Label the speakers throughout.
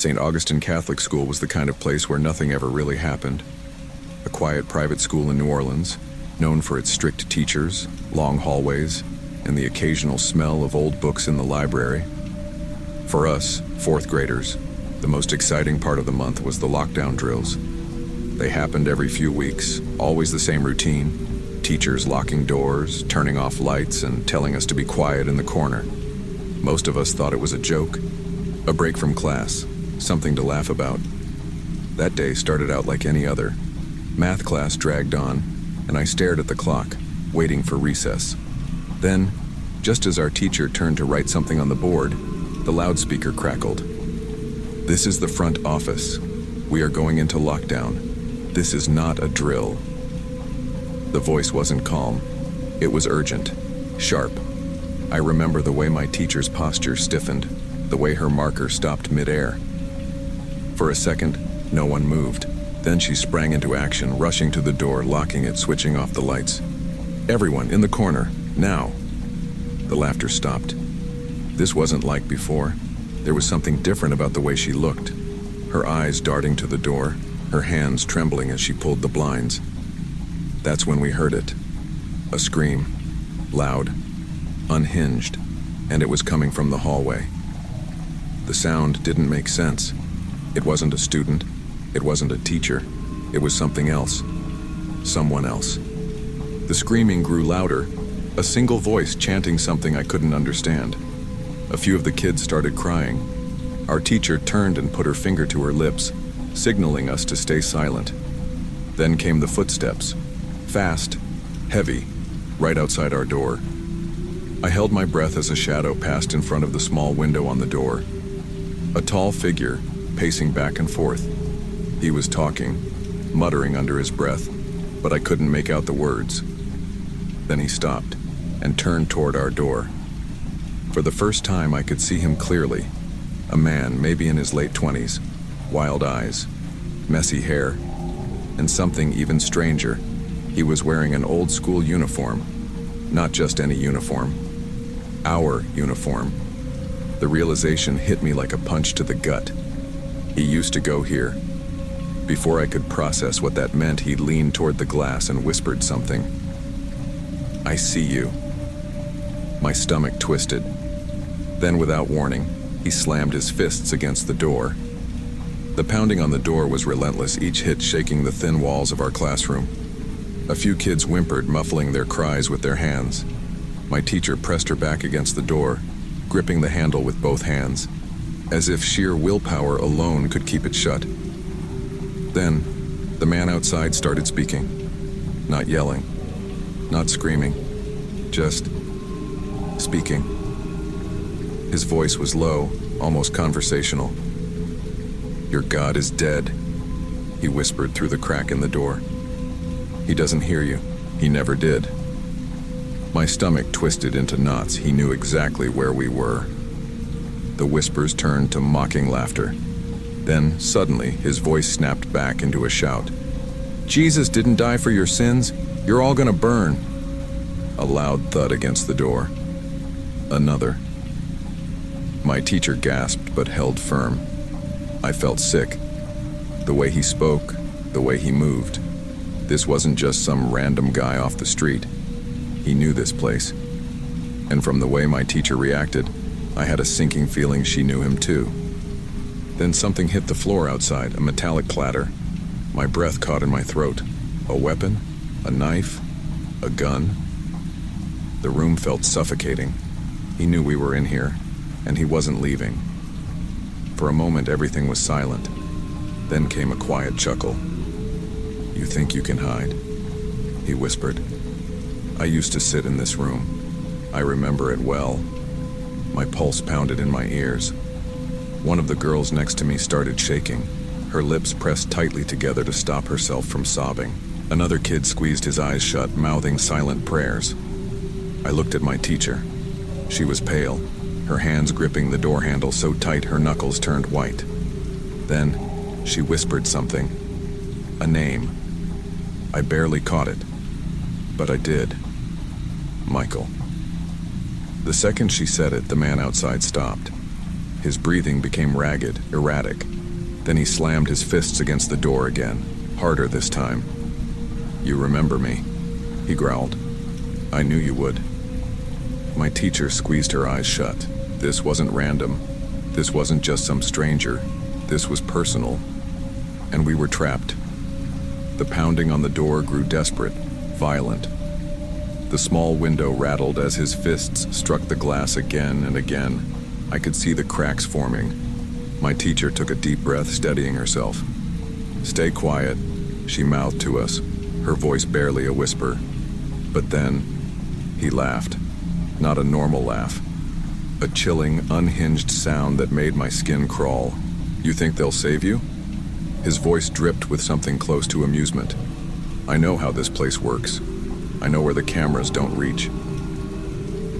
Speaker 1: St. Augustine Catholic School was the kind of place where nothing ever really happened. A quiet private school in New Orleans, known for its strict teachers, long hallways, and the occasional smell of old books in the library. For us, fourth graders, the most exciting part of the month was the lockdown drills. They happened every few weeks, always the same routine: teachers locking doors, turning off lights, and telling us to be quiet in the corner. Most of us thought it was a joke, a break from class, something to laugh about. That day started out like any other. Math class dragged on, and I stared at the clock, waiting for recess. Then, just as our teacher turned to write something on the board, the loudspeaker crackled. "This is the front office. We are going into lockdown. This is not a drill." The voice wasn't calm. It was urgent, sharp. I remember the way my teacher's posture stiffened, the way her marker stopped midair. For a second, no one moved. Then she sprang into action, rushing to the door, locking it, switching off the lights. "Everyone, in the corner, now!" The laughter stopped. This wasn't like before. There was something different about the way she looked. Her eyes darting to the door, her hands trembling as she pulled the blinds. That's when we heard it. A scream. Loud. Unhinged. And it was coming from the hallway. The sound didn't make sense. It wasn't a student. It wasn't a teacher. It was something else. Someone else. The screaming grew louder, a single voice chanting something I couldn't understand. A few of the kids started crying. Our teacher turned and put her finger to her lips, signaling us to stay silent. Then came the footsteps. Fast, heavy, right outside our door. I held my breath as a shadow passed in front of the small window on the door. A tall figure, pacing back and forth. He was talking, muttering under his breath, but I couldn't make out the words. Then he stopped and turned toward our door. For the first time, I could see him clearly. A man, maybe in his late 20s, wild eyes, messy hair, and something even stranger. He was wearing an old-school uniform. Not just any uniform. Our uniform. The realization hit me like a punch to the gut. He used to go here. Before I could process what that meant, he leaned toward the glass and whispered something. "I see you." My stomach twisted. Then, without warning, he slammed his fists against the door. The pounding on the door was relentless, each hit shaking the thin walls of our classroom. A few kids whimpered, muffling their cries with their hands. My teacher pressed her back against the door, gripping the handle with both hands, as if sheer willpower alone could keep it shut. Then, the man outside started speaking. Not yelling, not screaming, just speaking. His voice was low, almost conversational. "Your God is dead," he whispered through the crack in the door. "He doesn't hear you. He never did." My stomach twisted into knots. He knew exactly where we were. The whispers turned to mocking laughter. Then, suddenly, his voice snapped back into a shout. "Jesus didn't die for your sins. You're all gonna burn." A loud thud against the door. Another. My teacher gasped but held firm. I felt sick. The way he spoke, the way he moved. This wasn't just some random guy off the street. He knew this place. And from the way my teacher reacted, I had a sinking feeling she knew him too. Then something hit the floor outside, a metallic clatter. My breath caught in my throat. A weapon? A knife? A gun? The room felt suffocating. He knew we were in here, and he wasn't leaving. For a moment, everything was silent. Then came a quiet chuckle. "You think you can hide?" he whispered. I used to sit in this room. I remember it well. My pulse pounded in my ears. One of the girls next to me started shaking, her lips pressed tightly together to stop herself from sobbing. Another kid squeezed his eyes shut, mouthing silent prayers. I looked at my teacher. She was pale, her hands gripping the door handle so tight her knuckles turned white. Then, she whispered something. A name. I barely caught it, but I did. Michael. The second she said it, the man outside stopped. His breathing became ragged, erratic, Then he slammed his fists against the door again, harder this time. "You remember me," he growled. "I knew you would." My teacher squeezed her eyes shut. This wasn't random. This wasn't just some stranger. This was personal. And we were trapped. The pounding on the door grew desperate, violent. The small window rattled as his fists struck the glass again and again. I could see the cracks forming. My teacher took a deep breath, steadying herself. "Stay quiet," she mouthed to us, her voice barely a whisper. But then, he laughed. Not a normal laugh. A chilling, unhinged sound that made my skin crawl. "You think they'll save you?" His voice dripped with something close to amusement. "I know how this place works. I know where the cameras don't reach."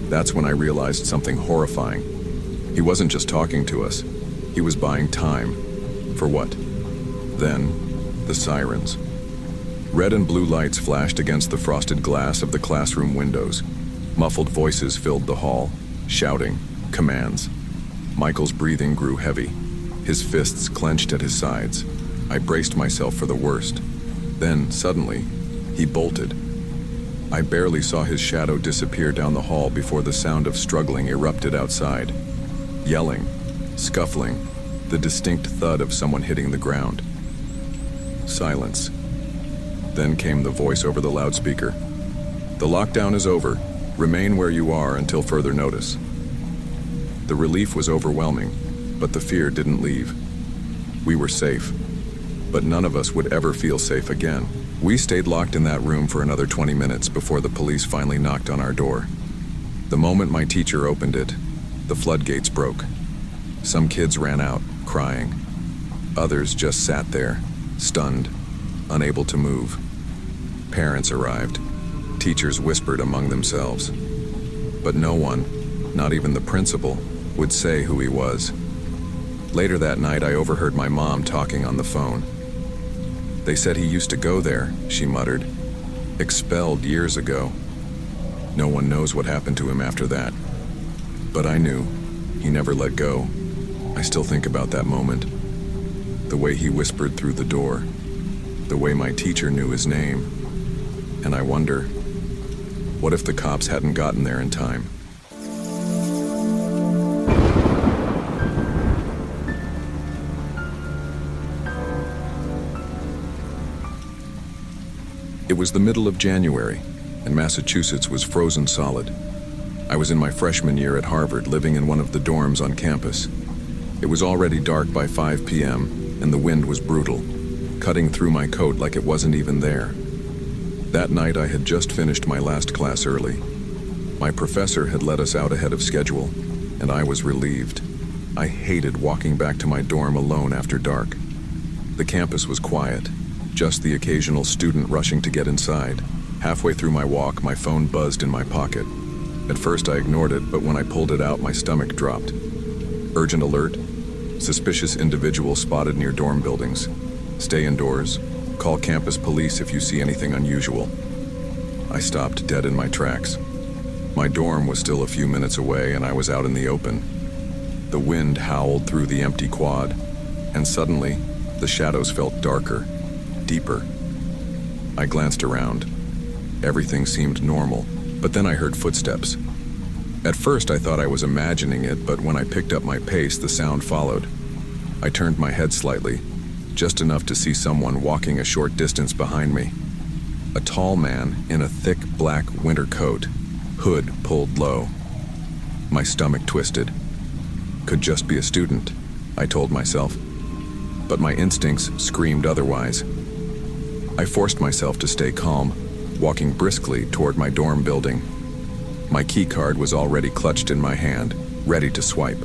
Speaker 1: That's when I realized something horrifying. He wasn't just talking to us. He was buying time. For what? Then, the sirens. Red and blue lights flashed against the frosted glass of the classroom windows. Muffled voices filled the hall, shouting, commands. Michael's breathing grew heavy. His fists clenched at his sides. I braced myself for the worst. Then, suddenly, he bolted. I barely saw his shadow disappear down the hall before the sound of struggling erupted outside. Yelling, scuffling, the distinct thud of someone hitting the ground. Silence. Then came the voice over the loudspeaker. "The lockdown is over. Remain where you are until further notice." The relief was overwhelming, but the fear didn't leave. We were safe, but none of us would ever feel safe again. We stayed locked in that room for another 20 minutes before the police finally knocked on our door. The moment my teacher opened it, the floodgates broke. Some kids ran out, crying. Others just sat there, stunned, unable to move. Parents arrived. Teachers whispered among themselves. But no one, not even the principal, would say who he was. Later that night, I overheard my mom talking on the phone. "They said he used to go there," she muttered. "Expelled years ago. No one knows what happened to him after that." But I knew. He never let go. I still think about that moment. The way he whispered through the door. The way my teacher knew his name. And I wonder, what if the cops hadn't gotten there in time? It was the middle of January, and Massachusetts was frozen solid. I was in my freshman year at Harvard, living in one of the dorms on campus. It was already dark by 5 p.m., and the wind was brutal, cutting through my coat like it wasn't even there. That night, I had just finished my last class early. My professor had let us out ahead of schedule, and I was relieved. I hated walking back to my dorm alone after dark. The campus was quiet, just the occasional student rushing to get inside. Halfway through my walk, my phone buzzed in my pocket. At first, I ignored it, but when I pulled it out, my stomach dropped. Urgent alert. Suspicious individual spotted near dorm buildings. Stay indoors. Call campus police if you see anything unusual. I stopped dead in my tracks. My dorm was still a few minutes away, and I was out in the open. The wind howled through the empty quad, and suddenly, the shadows felt darker, deeper. I glanced around. Everything seemed normal, but then I heard footsteps. At first, I thought I was imagining it, but when I picked up my pace, the sound followed. I turned my head slightly, just enough to see someone walking a short distance behind me. A tall man in a thick black winter coat, hood pulled low. My stomach twisted. Could just be a student, I told myself. But my instincts screamed otherwise. I forced myself to stay calm, walking briskly toward my dorm building. My key card was already clutched in my hand, ready to swipe.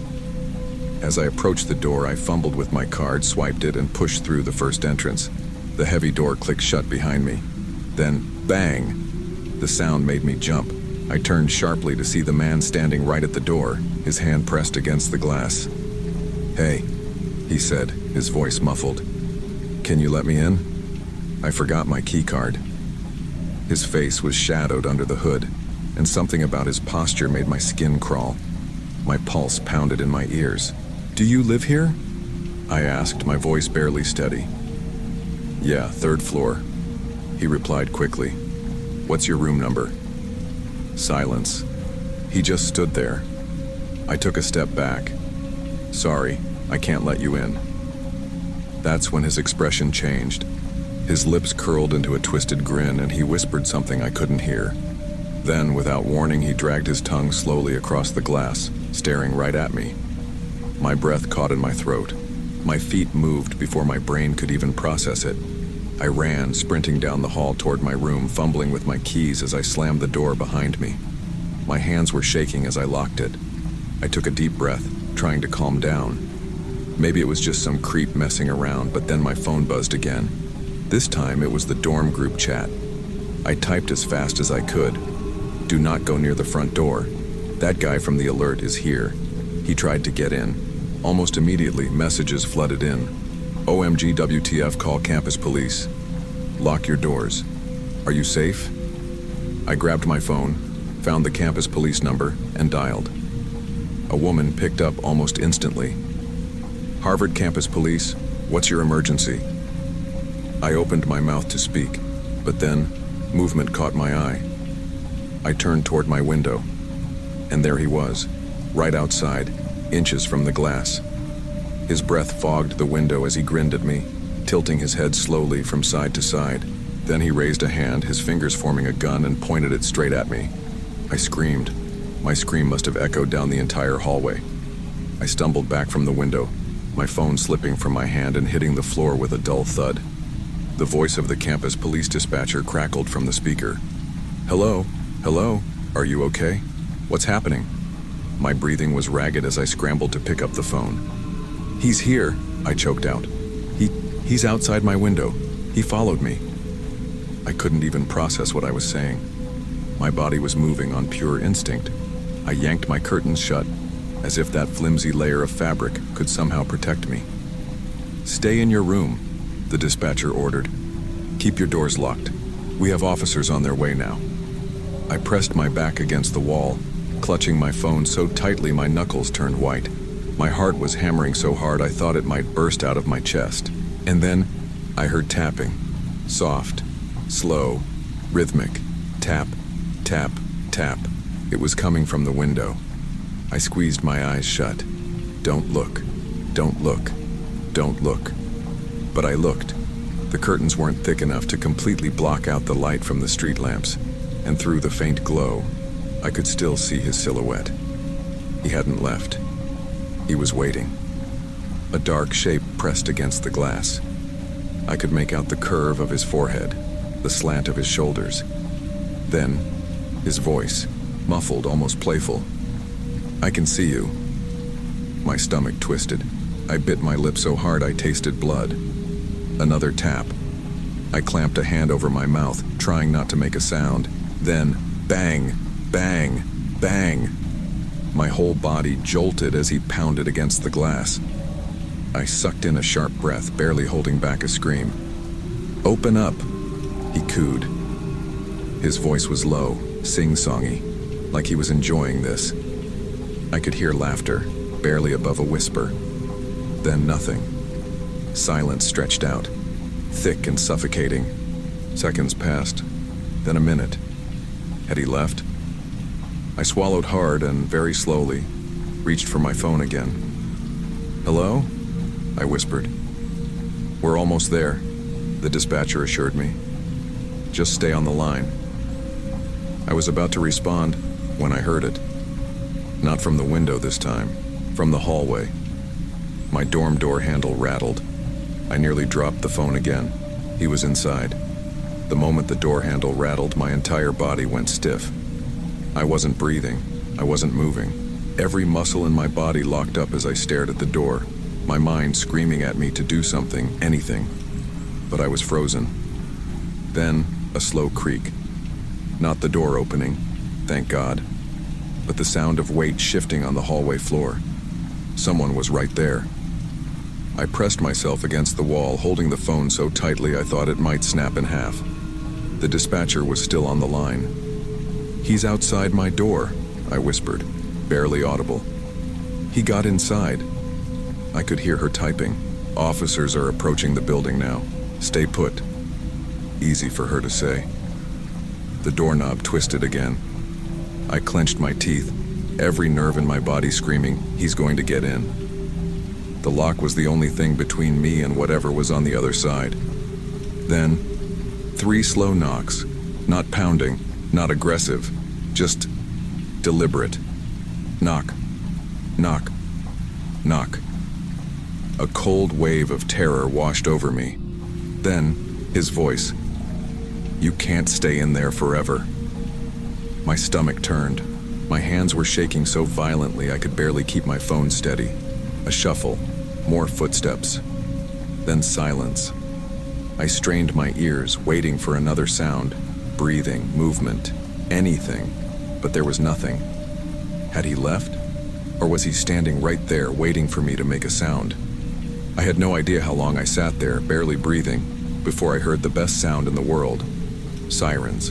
Speaker 1: As I approached the door, I fumbled with my card, swiped it, and pushed through the first entrance. The heavy door clicked shut behind me. Then, bang! The sound made me jump. I turned sharply to see the man standing right at the door, his hand pressed against the glass. "Hey," he said, his voice muffled. "Can you let me in?" I forgot my key card. His face was shadowed under the hood, and something about his posture made my skin crawl. My pulse pounded in my ears. "Do you live here?" I asked, my voice barely steady. Yeah, 3rd floor, he replied quickly. What's your room number? Silence. He just stood there. I took a step back. Sorry, I can't let you in. That's when his expression changed. His lips curled into a twisted grin and he whispered something I couldn't hear. Then, without warning, he dragged his tongue slowly across the glass, staring right at me. My breath caught in my throat. My feet moved before my brain could even process it. I ran, sprinting down the hall toward my room, fumbling with my keys as I slammed the door behind me. My hands were shaking as I locked it. I took a deep breath, trying to calm down. Maybe it was just some creep messing around, but then my phone buzzed again. This time it was the dorm group chat. I typed as fast as I could. Do not go near the front door. That guy from the alert is here. He tried to get in. Almost immediately, messages flooded in. OMG WTF, call campus police. Lock your doors. Are you safe? I grabbed my phone, found the campus police number, and dialed. A woman picked up almost instantly. Harvard Campus Police, what's your emergency? I opened my mouth to speak, but then movement caught my eye. I turned toward my window, and there he was, right outside, inches from the glass. His breath fogged the window as he grinned at me, tilting his head slowly from side to side. Then he raised a hand, his fingers forming a gun, and pointed it straight at me. I screamed. My scream must have echoed down the entire hallway. I stumbled back from the window, my phone slipping from my hand and hitting the floor with a dull thud. The voice of the campus police dispatcher crackled from the speaker. Hello? Hello? Are you okay? What's happening? My breathing was ragged as I scrambled to pick up the phone. He's here, I choked out. He's outside my window. He followed me. I couldn't even process what I was saying. My body was moving on pure instinct. I yanked my curtains shut, as if that flimsy layer of fabric could somehow protect me. Stay in your room, the dispatcher ordered. Keep your doors locked. We have officers on their way now. I pressed my back against the wall, clutching my phone so tightly my knuckles turned white. My heart was hammering so hard I thought it might burst out of my chest. And then I heard tapping. Soft, slow, rhythmic. Tap, tap, tap. It was coming from the window. I squeezed my eyes shut. Don't look. Don't look. Don't look. But I looked. The curtains weren't thick enough to completely block out the light from the street lamps, and through the faint glow, I could still see his silhouette. He hadn't left. He was waiting. A dark shape pressed against the glass. I could make out the curve of his forehead, the slant of his shoulders. Then, his voice, muffled, almost playful. I can see you. My stomach twisted. I bit my lip so hard I tasted blood. Another tap. I clamped a hand over my mouth, trying not to make a sound. Then, bang, bang, bang. My whole body jolted as he pounded against the glass. I sucked in a sharp breath, barely holding back a scream. Open up, he cooed. His voice was low, sing-songy, like he was enjoying this. I could hear laughter, barely above a whisper. Then nothing. Silence stretched out, thick and suffocating. Seconds passed, then a minute. Had he left? I swallowed hard and very slowly, reached for my phone again. Hello? I whispered. We're almost there, the dispatcher assured me. Just stay on the line. I was about to respond when I heard it. Not from the window this time, from the hallway. My dorm door handle rattled. I nearly dropped the phone again. He was inside. The moment the door handle rattled, my entire body went stiff. I wasn't breathing. I wasn't moving. Every muscle in my body locked up as I stared at the door, my mind screaming at me to do something, anything. But I was frozen. Then, a slow creak. Not the door opening, thank God, but the sound of weight shifting on the hallway floor. Someone was right there. I pressed myself against the wall, holding the phone so tightly I thought it might snap in half. The dispatcher was still on the line. He's outside my door, I whispered, barely audible. He got inside. I could hear her typing. Officers are approaching the building now. Stay put. Easy for her to say. The doorknob twisted again. I clenched my teeth, every nerve in my body screaming, he's going to get in. The lock was the only thing between me and whatever was on the other side. Then, 3 slow knocks, not pounding, not aggressive, just deliberate. Knock, knock, knock. A cold wave of terror washed over me. Then, his voice. You can't stay in there forever. My stomach turned. My hands were shaking so violently I could barely keep my phone steady. A shuffle, more footsteps, then silence. I strained my ears, waiting for another sound, breathing, movement, anything, but there was nothing. Had he left? Or was he standing right there, waiting for me to make a sound? I had no idea how long I sat there, barely breathing, before I heard the best sound in the world. Sirens.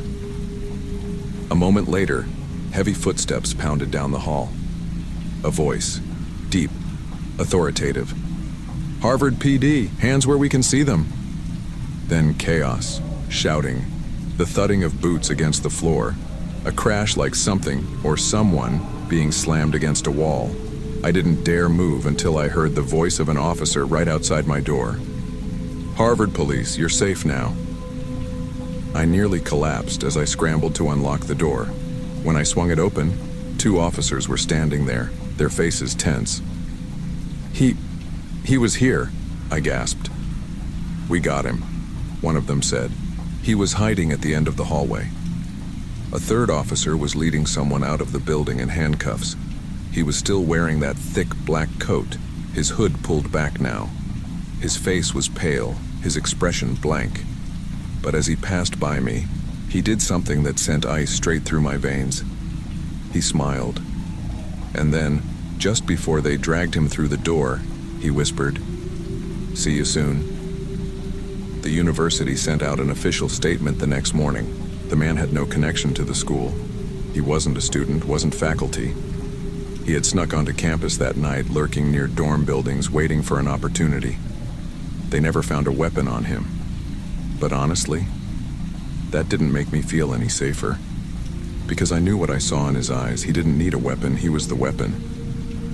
Speaker 1: A moment later, heavy footsteps pounded down the hall. A voice, deep, authoritative. Harvard PD, hands where we can see them. Then chaos, shouting, the thudding of boots against the floor, a crash like something or someone being slammed against a wall. I didn't dare move until I heard the voice of an officer right outside my door. Harvard police, you're safe now. I nearly collapsed as I scrambled to unlock the door. When I swung it open, 2 officers were standing there, their faces tense. He was here, I gasped. We got him, one of them said. He was hiding at the end of the hallway. A third officer was leading someone out of the building in handcuffs. He was still wearing that thick black coat, his hood pulled back now. His face was pale, his expression blank. But as he passed by me, he did something that sent ice straight through my veins. He smiled. And then, just before they dragged him through the door, he whispered, "See you soon." The university sent out an official statement the next morning. The man had no connection to the school. He wasn't a student, wasn't faculty. He had snuck onto campus that night, lurking near dorm buildings, waiting for an opportunity. They never found a weapon on him. But honestly, that didn't make me feel any safer. Because I knew what I saw in his eyes. He didn't need a weapon, he was the weapon.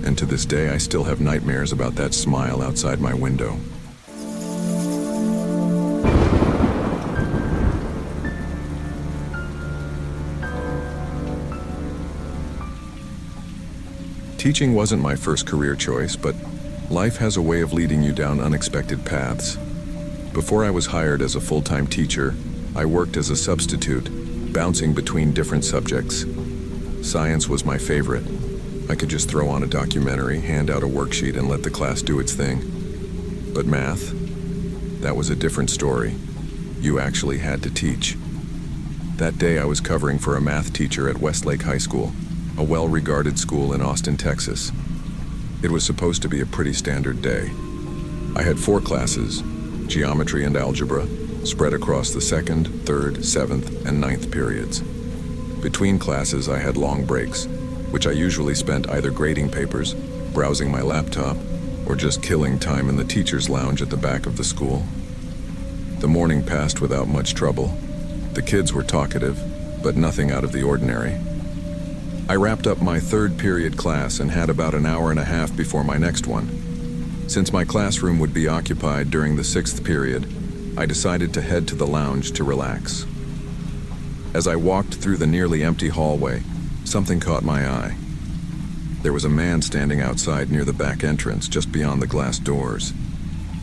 Speaker 1: And to this day, I still have nightmares about that smile outside my window. Teaching wasn't my first career choice, but life has a way of leading you down unexpected paths. Before I was hired as a full-time teacher, I worked as a substitute, bouncing between different subjects. Science was my favorite. I could just throw on a documentary, hand out a worksheet, and let the class do its thing. But math, that was a different story. You actually had to teach. That day I was covering for a math teacher at Westlake High School, a well-regarded school in Austin, Texas. It was supposed to be a pretty standard day. I had 4 classes, geometry and algebra, spread across the 2nd, 3rd, 7th, and 9th periods. Between classes, I had long breaks, which I usually spent either grading papers, browsing my laptop, or just killing time in the teacher's lounge at the back of the school. The morning passed without much trouble. The kids were talkative, but nothing out of the ordinary. I wrapped up my 3rd period class and had about an hour and a half before my next one. Since my classroom would be occupied during the 6th period, I decided to head to the lounge to relax. As I walked through the nearly empty hallway, something caught my eye. There was a man standing outside near the back entrance, just beyond the glass doors.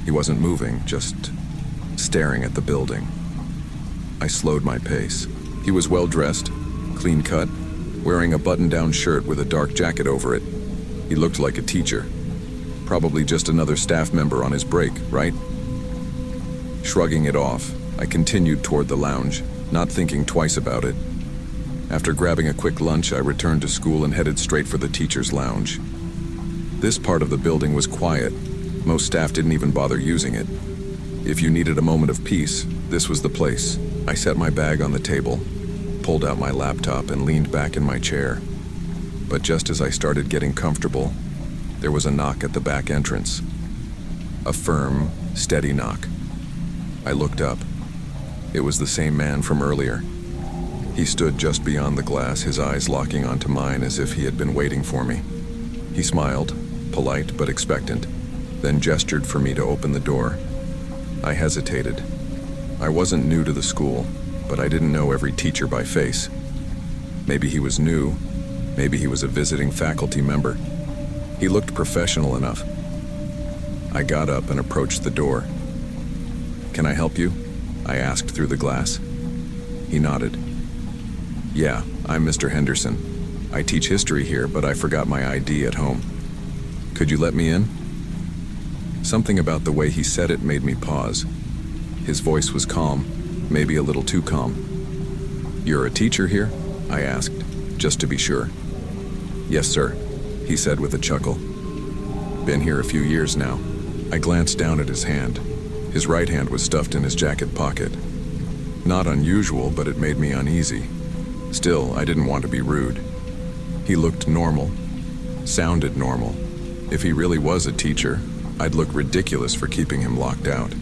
Speaker 1: He wasn't moving, just staring at the building. I slowed my pace. He was well-dressed, clean-cut, wearing a button-down shirt with a dark jacket over it. He looked like a teacher. Probably just another staff member on his break, right? Shrugging it off, I continued toward the lounge, not thinking twice about it. After grabbing a quick lunch, I returned to school and headed straight for the teacher's lounge. This part of the building was quiet. Most staff didn't even bother using it. If you needed a moment of peace, this was the place. I set my bag on the table, pulled out my laptop, and leaned back in my chair. But just as I started getting comfortable, there was a knock at the back entrance. A firm, steady knock. I looked up. It was the same man from earlier. He stood just beyond the glass, his eyes locking onto mine as if he had been waiting for me. He smiled, polite but expectant, then gestured for me to open the door. I hesitated. I wasn't new to the school, but I didn't know every teacher by face. Maybe he was new, maybe he was a visiting faculty member. He looked professional enough. I got up and approached the door. "Can I help you?" I asked through the glass. He nodded. "Yeah, I'm Mr. Henderson. I teach history here, but I forgot my ID at home. Could you let me in?" Something about the way he said it made me pause. His voice was calm, maybe a little too calm. "You're a teacher here?" I asked, just to be sure. "Yes, sir," he said with a chuckle. "Been here a few years now." I glanced down at his hand. His right hand was stuffed in his jacket pocket. Not unusual, but it made me uneasy. Still, I didn't want to be rude. He looked normal, sounded normal. If he really was a teacher, I'd look ridiculous for keeping him locked out.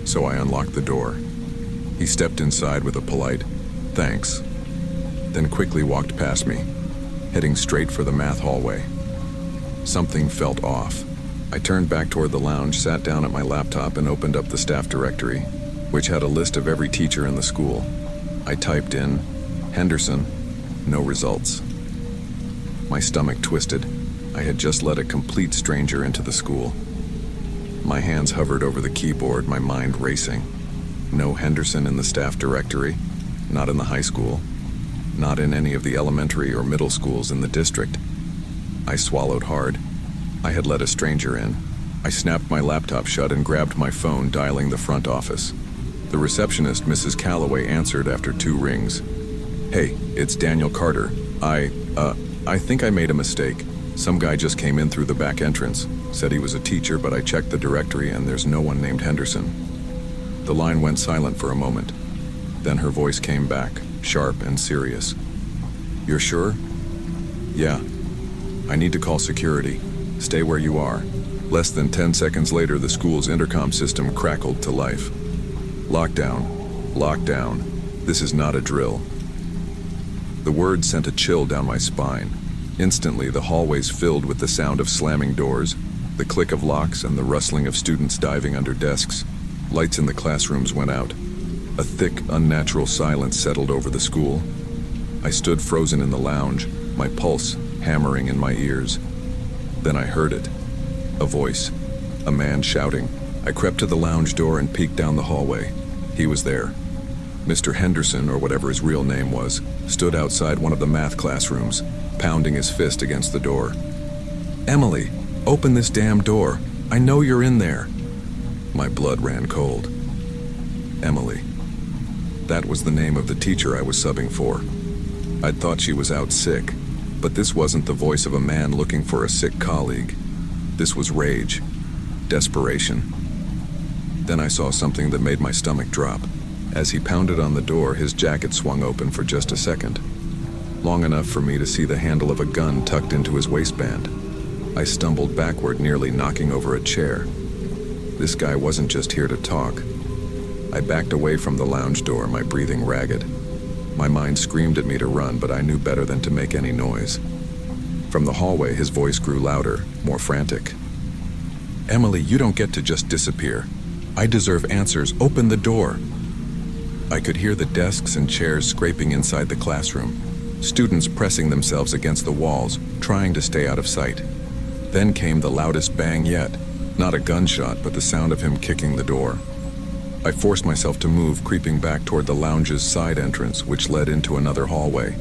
Speaker 1: So I unlocked the door. He stepped inside with a polite, "Thanks," then quickly walked past me, heading straight for the math hallway. Something felt off. I turned back toward the lounge, sat down at my laptop, and opened up the staff directory, which had a list of every teacher in the school. I typed in Henderson, no results. My stomach twisted. I had just let a complete stranger into the school. My hands hovered over the keyboard, my mind racing. No Henderson in the staff directory, not in the high school, not in any of the elementary or middle schools in the district. I swallowed hard. I had let a stranger in. I snapped my laptop shut and grabbed my phone, dialing the front office. The receptionist, Mrs. Calloway, answered after 2 rings. "Hey, it's Daniel Carter. I think I made a mistake. Some guy just came in through the back entrance, said he was a teacher, but I checked the directory and there's no one named Henderson." The line went silent for a moment. Then her voice came back, sharp and serious. "You're sure?" "Yeah. I need to call security. Stay where you are." Less than 10 seconds later, the school's intercom system crackled to life. "Lockdown. Lockdown. This is not a drill." The word sent a chill down my spine. Instantly, the hallways filled with the sound of slamming doors, the click of locks, and the rustling of students diving under desks. Lights in the classrooms went out. A thick, unnatural silence settled over the school. I stood frozen in the lounge, my pulse hammering in my ears. Then I heard it. A voice. A man shouting. I crept to the lounge door and peeked down the hallway. He was there. Mr. Henderson, or whatever his real name was, stood outside one of the math classrooms, pounding his fist against the door. "Emily, open this damn door. I know you're in there." My blood ran cold. Emily. That was the name of the teacher I was subbing for. I'd thought she was out sick, but this wasn't the voice of a man looking for a sick colleague. This was rage, desperation. Then I saw something that made my stomach drop. As he pounded on the door, his jacket swung open for just a second, long enough for me to see the handle of a gun tucked into his waistband. I stumbled backward, nearly knocking over a chair. This guy wasn't just here to talk. I backed away from the lounge door, my breathing ragged. My mind screamed at me to run, but I knew better than to make any noise. From the hallway, his voice grew louder, more frantic. "Emily, you don't get to just disappear. I deserve answers. Open the door." I could hear the desks and chairs scraping inside the classroom, students pressing themselves against the walls, trying to stay out of sight. Then came the loudest bang yet. Not a gunshot, but the sound of him kicking the door. I forced myself to move, creeping back toward the lounge's side entrance, which led into another hallway.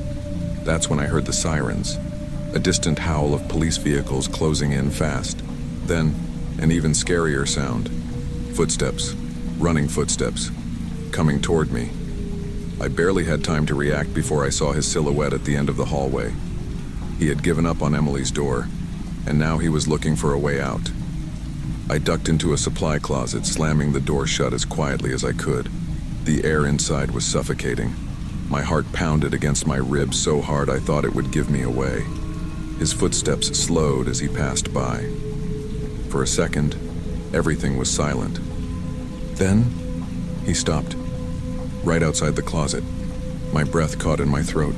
Speaker 1: That's when I heard the sirens, a distant howl of police vehicles closing in fast. Then, an even scarier sound. Footsteps, running footsteps, coming toward me. I barely had time to react before I saw his silhouette at the end of the hallway. He had given up on Emily's door, and now he was looking for a way out. I ducked into a supply closet, slamming the door shut as quietly as I could. The air inside was suffocating. My heart pounded against my ribs so hard I thought it would give me away. His footsteps slowed as he passed by. For a second, Everything was silent. Then, he stopped, right outside the closet. My breath caught in my throat.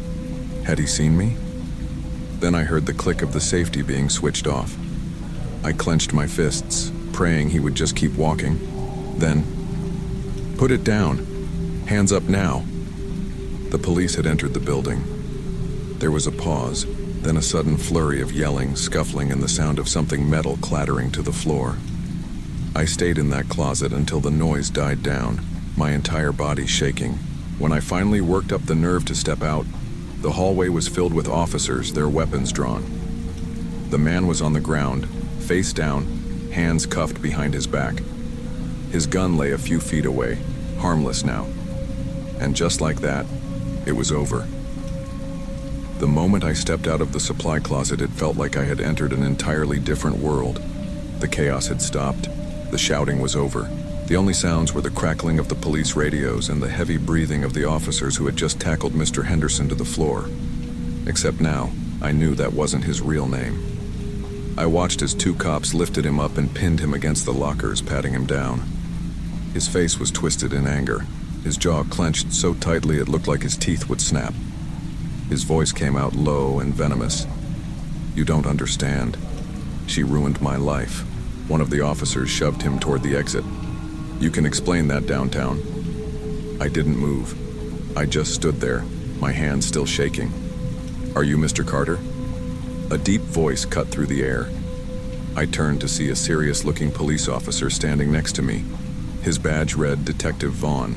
Speaker 1: Had he seen me? Then I heard the click of the safety being switched off. I clenched my fists, praying he would just keep walking. Then, "Put it down. Hands up now." The police had entered the building. There was a pause, then a sudden flurry of yelling, scuffling, and the sound of something metal clattering to the floor. I stayed in that closet until the noise died down, my entire body shaking. When I finally worked up the nerve to step out, the hallway was filled with officers, their weapons drawn. The man was on the ground, face down, hands cuffed behind his back. His gun lay a few feet away, harmless now. And just like that, it was over. The moment I stepped out of the supply closet, it felt like I had entered an entirely different world. The chaos had stopped. The shouting was over. The only sounds were the crackling of the police radios and the heavy breathing of the officers who had just tackled Mr. Henderson to the floor. Except now, I knew that wasn't his real name. I watched as two cops lifted him up and pinned him against the lockers, patting him down. His face was twisted in anger. His jaw clenched so tightly it looked like his teeth would snap. His voice came out low and venomous. "You don't understand. She ruined my life." One of the officers shoved him toward the exit. "You can explain that downtown." I didn't move. I just stood there, my hands still shaking. "Are you Mr. Carter?" A deep voice cut through the air. I turned to see a serious-looking police officer standing next to me. His badge read Detective Vaughn.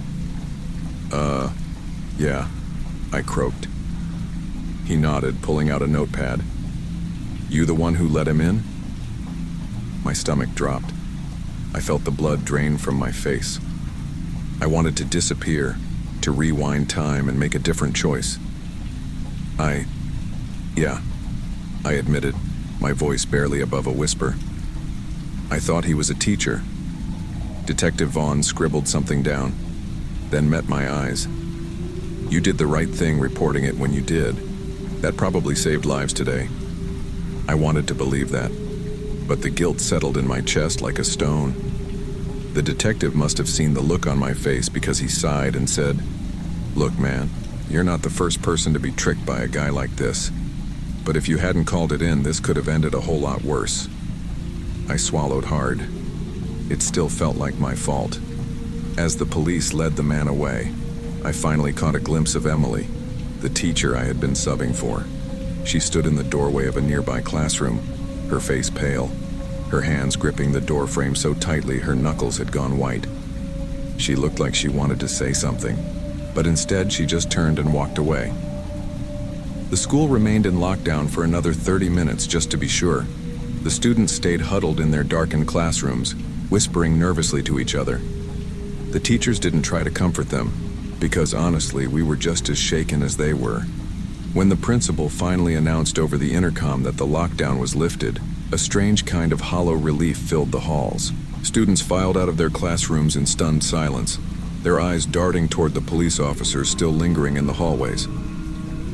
Speaker 1: Yeah," I croaked. He nodded, pulling out a notepad. "You the one who let him in?" My stomach dropped. I felt the blood drain from my face. I wanted to disappear, to rewind time and make a different choice. Yeah, I admitted, my voice barely above a whisper. "I thought he was a teacher." Detective Vaughn scribbled something down, then met my eyes. "You did the right thing reporting it when you did. That probably saved lives today." I wanted to believe that, but the guilt settled in my chest like a stone. The detective must have seen the look on my face because he sighed and said, "Look, man, you're not the first person to be tricked by a guy like this. But if you hadn't called it in, this could have ended a whole lot worse." I swallowed hard. It still felt like my fault. As the police led the man away, I finally caught a glimpse of Emily, the teacher I had been subbing for. She stood in the doorway of a nearby classroom, her face pale, her hands gripping the door frame so tightly her knuckles had gone white. She looked like she wanted to say something, but instead she just turned and walked away. The school remained in lockdown for another 30 minutes just to be sure. The students stayed huddled in their darkened classrooms, whispering nervously to each other. The teachers didn't try to comfort them, because honestly, we were just as shaken as they were. When the principal finally announced over the intercom that the lockdown was lifted, a strange kind of hollow relief filled the halls. Students filed out of their classrooms in stunned silence, their eyes darting toward the police officers still lingering in the hallways.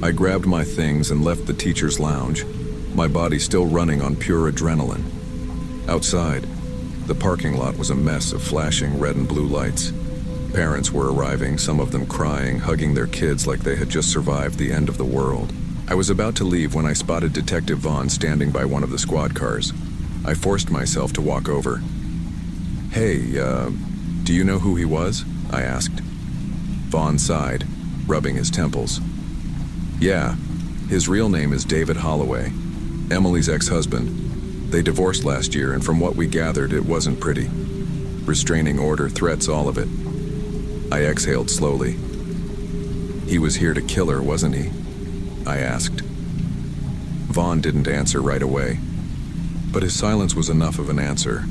Speaker 1: I grabbed my things and left the teacher's lounge, my body still running on pure adrenaline. Outside, the parking lot was a mess of flashing red and blue lights. Parents were arriving, some of them crying, hugging their kids like they had just survived the end of the world. I was about to leave when I spotted Detective Vaughn standing by one of the squad cars. I forced myself to walk over. "Hey, do you know who he was?" I asked. Vaughn sighed, rubbing his temples. "Yeah, his real name is David Holloway, Emily's ex-husband. They divorced last year, and from what we gathered, it wasn't pretty. Restraining order, threats, all of it." I exhaled slowly. "He was here to kill her, wasn't he?" I asked. Vaughn didn't answer right away, but his silence was enough of an answer.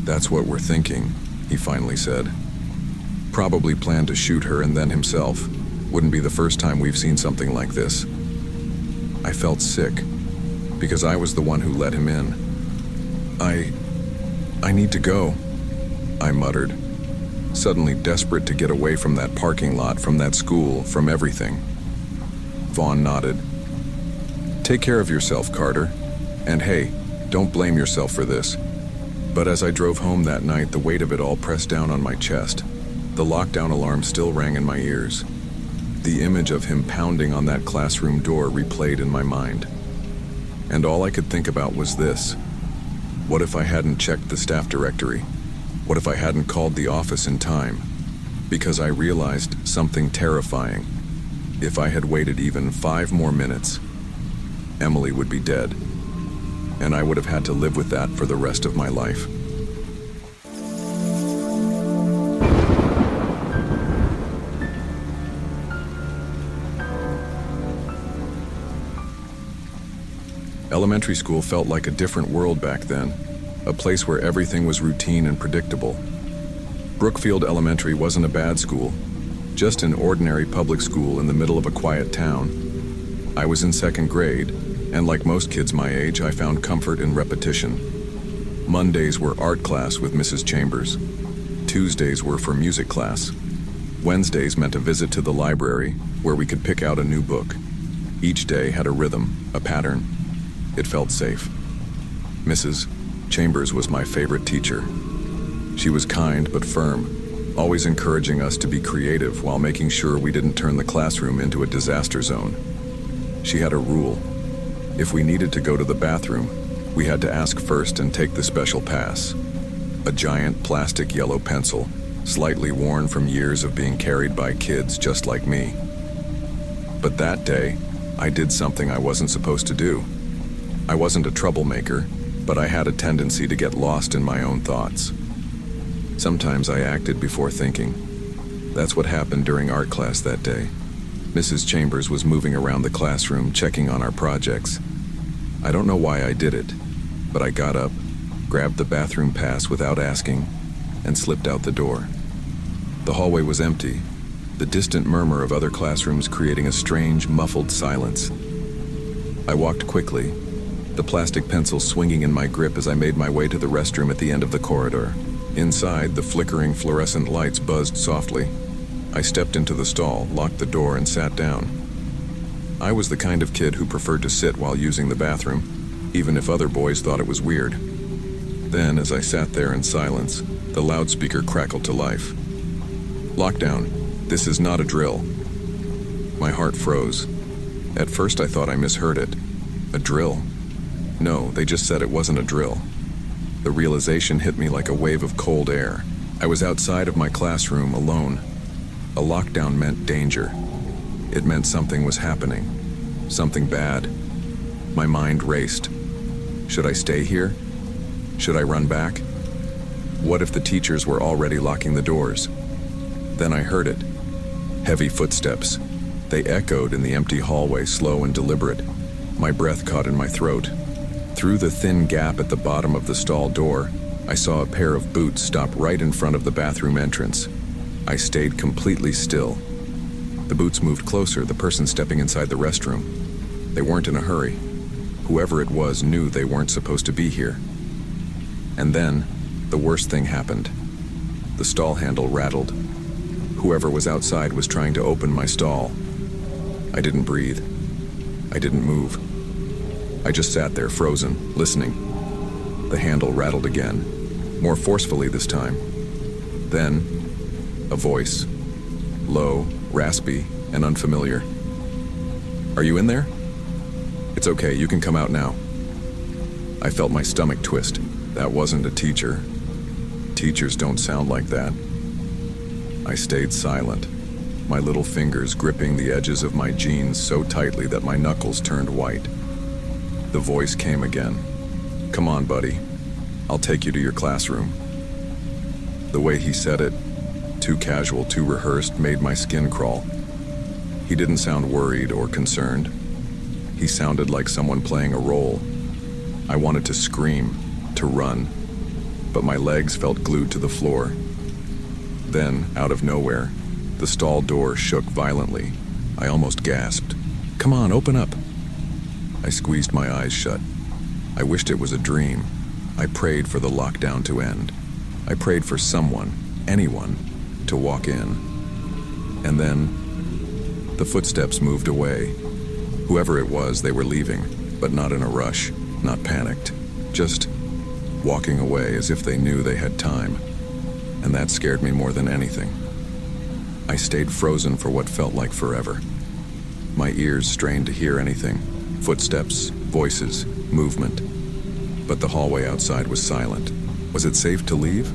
Speaker 1: "That's what we're thinking," he finally said. "Probably planned to shoot her and then himself. Wouldn't be the first time we've seen something like this." I felt sick, because I was the one who let him in. I need to go," I muttered, suddenly desperate to get away from that parking lot, from that school, from everything. Vaughn nodded. "Take care of yourself, Carter. And hey, don't blame yourself for this. But as I drove home that night, the weight of it all pressed down on my chest. The lockdown alarm still rang in my ears. The image of him pounding on that classroom door replayed in my mind. And all I could think about was this. What if I hadn't checked the staff directory? What if I hadn't called the office in time? Because I realized something terrifying. If I had waited even 5 more minutes, Emily would be dead. And I would have had to live with that for the rest of my life. Elementary school felt like a different world back then, a place where everything was routine and predictable. Brookfield Elementary wasn't a bad school, just an ordinary public school in the middle of a quiet town. I was in 2nd grade, and like most kids my age, I found comfort in repetition. Mondays were art class with Mrs. Chambers. Tuesdays were for music class. Wednesdays meant a visit to the library, where we could pick out a new book. Each day had a rhythm, a pattern. It felt safe. Mrs. Chambers was my favorite teacher. She was kind but firm, always encouraging us to be creative while making sure we didn't turn the classroom into a disaster zone. She had a rule. If we needed to go to the bathroom, we had to ask first and take the special pass. A giant plastic yellow pencil, slightly worn from years of being carried by kids just like me. But that day, I did something I wasn't supposed to do. I wasn't a troublemaker, but I had a tendency to get lost in my own thoughts. Sometimes I acted before thinking. That's what happened during art class that day. Mrs. Chambers was moving around the classroom, checking on our projects. I don't know why I did it, but I got up, grabbed the bathroom pass without asking, and slipped out the door. The hallway was empty, the distant murmur of other classrooms creating a strange, muffled silence. I walked quickly, the plastic pencil swinging in my grip as I made my way to the restroom at the end of the corridor. Inside, the flickering fluorescent lights buzzed softly. I stepped into the stall, locked the door, and sat down. I was the kind of kid who preferred to sit while using the bathroom, even if other boys thought it was weird. Then, as I sat there in silence, the loudspeaker crackled to life. "Lockdown, this is not a drill." My heart froze. At first I thought I misheard it. A drill? No, they just said it wasn't a drill. The realization hit me like a wave of cold air. I was outside of my classroom, alone. A lockdown meant danger. It meant something was happening. Something bad. My mind raced. Should I stay here? Should I run back? What if the teachers were already locking the doors? Then I heard it. Heavy footsteps. They echoed in the empty hallway, slow and deliberate. My breath caught in my throat. Through the thin gap at the bottom of the stall door, I saw a pair of boots stop right in front of the bathroom entrance. I stayed completely still. The boots moved closer, the person stepping inside the restroom. They weren't in a hurry. Whoever it was knew they weren't supposed to be here. And then, the worst thing happened. The stall handle rattled. Whoever was outside was trying to open my stall. I didn't breathe. I didn't move. I just sat there, frozen, listening. The handle rattled again, more forcefully this time. Then, a voice. Low, raspy, and unfamiliar. "Are you in there? It's okay, you can come out now." I felt my stomach twist. That wasn't a teacher. Teachers don't sound like that. I stayed silent, my little fingers gripping the edges of my jeans so tightly that my knuckles turned white. The voice came again. "Come on, buddy. I'll take you to your classroom." The way he said it, too casual, too rehearsed, made my skin crawl. He didn't sound worried or concerned. He sounded like someone playing a role. I wanted to scream, to run, but my legs felt glued to the floor. Then, out of nowhere, the stall door shook violently. I almost gasped. "Come on, open up." I squeezed my eyes shut. I wished it was a dream. I prayed for the lockdown to end. I prayed for someone, anyone, to walk in. And then, the footsteps moved away. Whoever it was, they were leaving, but not in a rush, not panicked. Just walking away as if they knew they had time, and that scared me more than anything. I stayed frozen for what felt like forever. My ears strained to hear anything, footsteps, voices, movement. But the hallway outside was silent. Was it safe to leave?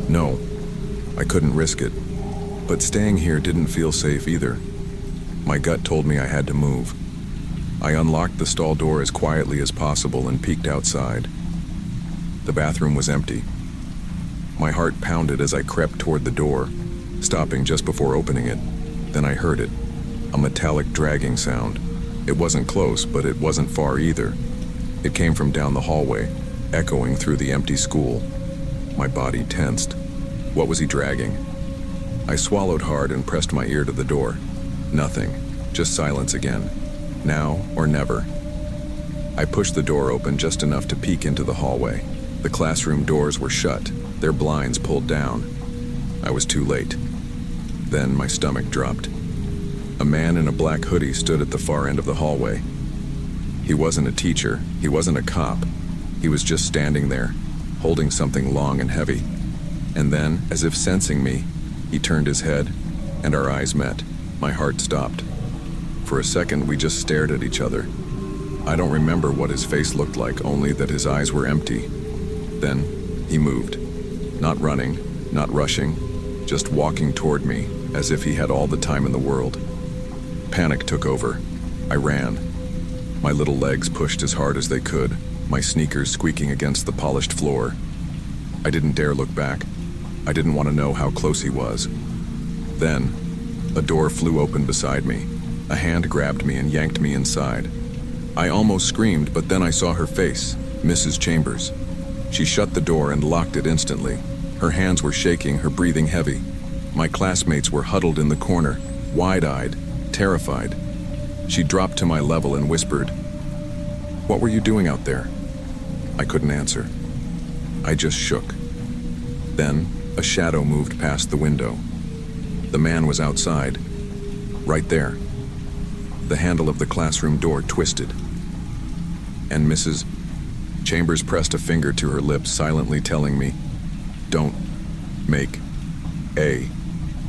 Speaker 1: No, I couldn't risk it. But staying here didn't feel safe either. My gut told me I had to move. I unlocked the stall door as quietly as possible and peeked outside. The bathroom was empty. My heart pounded as I crept toward the door, stopping just before opening it. Then I heard it, a metallic dragging sound. It wasn't close, but it wasn't far either. It came from down the hallway, echoing through the empty school. My body tensed. What was he dragging? I swallowed hard and pressed my ear to the door. Nothing, just silence again. Now or never. I pushed the door open just enough to peek into the hallway. The classroom doors were shut, their blinds pulled down. I was too late. Then my stomach dropped. A man in a black hoodie stood at the far end of the hallway. He wasn't a teacher, he wasn't a cop. He was just standing there, holding something long and heavy. And then, as if sensing me, he turned his head, and our eyes met. My heart stopped. For a second, we just stared at each other. I don't remember what his face looked like, only that his eyes were empty. Then, he moved. Not running, not rushing, just walking toward me, as if he had all the time in the world. Panic took over. I ran. My little legs pushed as hard as they could, my sneakers squeaking against the polished floor. I didn't dare look back. I didn't want to know how close he was. Then, a door flew open beside me. A hand grabbed me and yanked me inside. I almost screamed, but then I saw her face, Mrs. Chambers. She shut the door and locked it instantly. Her hands were shaking, her breathing heavy. My classmates were huddled in the corner, wide-eyed, terrified. She dropped to my level and whispered, "What were you doing out there?" I couldn't answer. I just shook. Then, a shadow moved past the window. The man was outside, right there. The handle of the classroom door twisted. And Mrs. Chambers pressed a finger to her lips, silently telling me, "Don't make a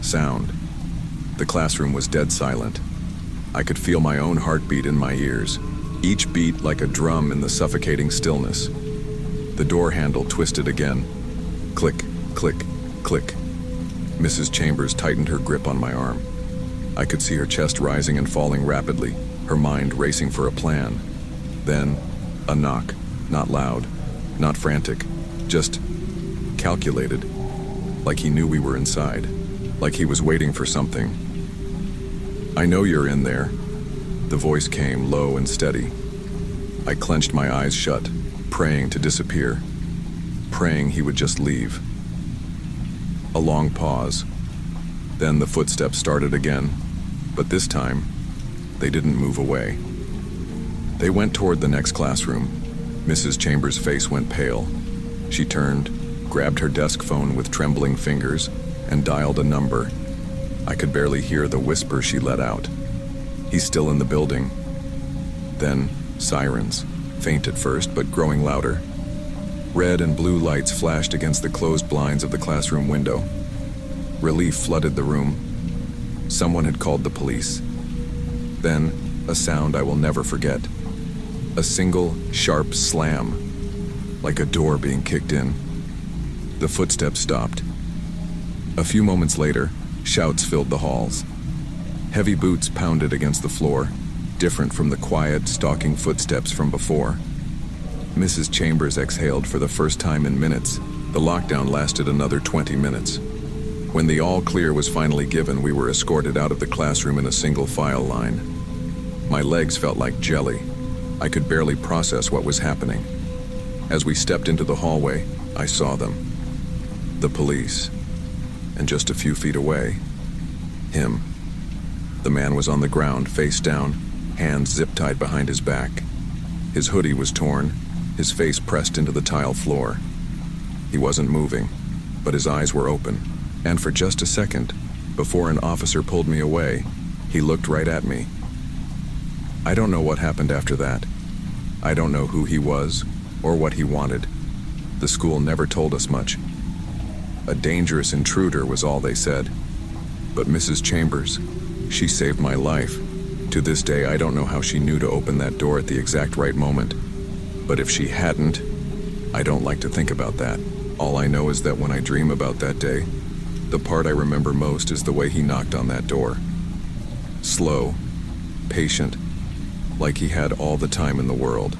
Speaker 1: sound." The classroom was dead silent. I could feel my own heartbeat in my ears, each beat like a drum in the suffocating stillness. The door handle twisted again. Click, click, click. Mrs. Chambers tightened her grip on my arm. I could see her chest rising and falling rapidly, her mind racing for a plan. Then, a knock, not loud, not frantic, just calculated, like he knew we were inside, like he was waiting for something. "I know you're in there." The voice came low and steady. I clenched my eyes shut, praying to disappear, praying he would just leave. A long pause. Then the footsteps started again, but this time, they didn't move away. They went toward the next classroom. Mrs. Chambers' face went pale. She turned, grabbed her desk phone with trembling fingers, and dialed a number. I could barely hear the whisper she let out. "He's still in the building." Then, sirens, faint at first, but growing louder. Red and blue lights flashed against the closed blinds of the classroom window. Relief flooded the room. Someone had called the police. Then, a sound I will never forget. A single, sharp slam, like a door being kicked in. The footsteps stopped. A few moments later, shouts filled the halls. Heavy boots pounded against the floor, different from the quiet, stalking footsteps from before. Mrs. Chambers exhaled for the first time in minutes. The lockdown lasted another 20 minutes. When the all clear was finally given, we were escorted out of the classroom in a single file line. My legs felt like jelly. I could barely process what was happening. As we stepped into the hallway, I saw them. The police. And just a few feet away, him. The man was on the ground, face down, hands zip-tied behind his back. His hoodie was torn, his face pressed into the tile floor. He wasn't moving, but his eyes were open. And for just a second, before an officer pulled me away, he looked right at me. I don't know what happened after that. I don't know who he was or what he wanted. The school never told us much. A dangerous intruder was all they said. But Mrs. Chambers, she saved my life. To this day, I don't know how she knew to open that door at the exact right moment. But if she hadn't, I don't like to think about that. All I know is that when I dream about that day, the part I remember most is the way he knocked on that door. Slow, patient, like he had all the time in the world.